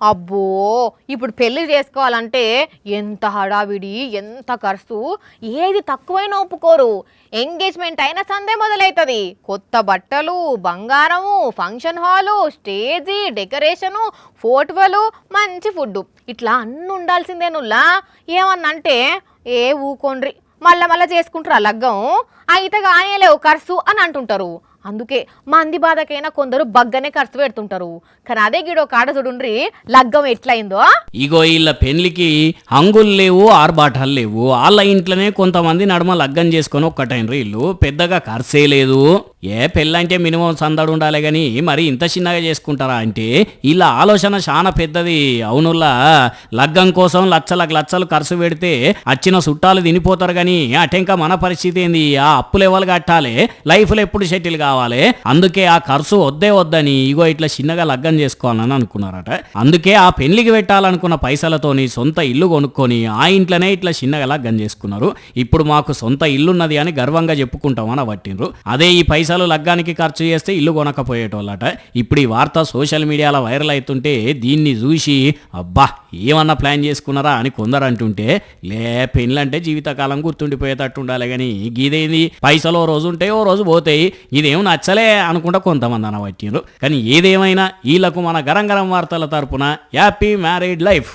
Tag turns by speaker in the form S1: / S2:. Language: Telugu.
S1: అబ్బో ఇప్పుడు పెళ్లి చేసుకోవాలంటే ఎంత హడావిడి ఎంత ఖర్చు ఏది తక్కువైనా ఒప్పుకోరు. ఎంగేజ్మెంట్ అయిన సందే మొదలవుతుంది. కొత్త బట్టలు, బంగారము, ఫంక్షన్ హాలు, స్టేజీ, డెకరేషను, ఫోటోలు, మంచి ఫుడ్ ఇట్లా అన్నీ ఉండాల్సిందేనుల్లా. ఏమన్నంటే ఏ ఊకోండ్రి మళ్ళా చేసుకుంటారు ఆ లగ్గం అయితే కానేలేవు ఖర్చు అని అంటుంటారు. అందుకే మంది బాధకైనా కొందరు బగ్గనే ఖర్చు పెడుతుంటారు. కానీ అదే గిడో కాడ చూడుండ్రి లగ్గం ఎట్లయిందో.
S2: ఇగో వీళ్ళ పెళ్లికి హంగులు లేవు, ఆర్బాటాలు లేవు. వాళ్ళ ఇంట్లోనే కొంతమంది నడుమ లగ్గం చేసుకొని ఒక్కటైనరు. వీళ్ళు పెద్దగా ఖర్చే లేదు. పెళ్ళంటే మినిమం సందడు ఉండాలి కానీ మరి ఇంత చిన్నగా చేసుకుంటారా అంటే వీళ్ళ ఆలోచన చాలా పెద్దది. అవునుల్లా లగ్గం కోసం లక్షలు ఖర్చు పెడితే వచ్చిన చుట్టాలు తినిపోతారు. కానీ అటెంక మన పరిస్థితి ఏంది? ఆ అప్పులు ఎవరు కట్టాలి? లైఫ్లో ఎప్పుడు సెటిల్ కావాలి? అందుకే ఆ ఖర్చు వద్దని ఇగో ఇట్లా చిన్నగా లగ్గం చేసుకోవాలని అనుకున్నారట. అందుకే ఆ పెళ్లికి పెట్టాలనుకున్న పైసలతోని సొంత ఇల్లు కొనుక్కొని ఆ ఇంట్లోనే ఇట్లా చిన్నగా లగ్గం చేసుకున్నారు. ఇప్పుడు మాకు సొంత ఇల్లున్నది అని గర్వంగా చెప్పుకుంటామని పట్టిండ్రు. అదే ఈ పైసలు లగ్గానికి ఖర్చు చేస్తే ఇల్లు కొనకపోయేటోళ్ళట. ఇప్పుడు ఈ వార్త సోషల్ మీడియాలో వైరల్ అవుతుంటే దీన్ని చూసి అబ్బా ఏమన్నా ప్లాన్ చేసుకున్నారా అని కొందరు అంటుంటే, పెళ్ళంటే జీవితకాలం గుర్తుండిపోయేటట్టు ఉండాలి కానీ గీదేంది పైసలు ఓ రోజు ఉంటాయి ఓ రోజు పోతాయి, ఇదేం నచ్చలే అనుకుంటా కొంతమంది అనబట్టిండ్రు. కానీ ఏదేమైనా వీళ్ళకు మన గరం వార్తల తరపున హ్యాపీ మ్యారీడ్ లైఫ్.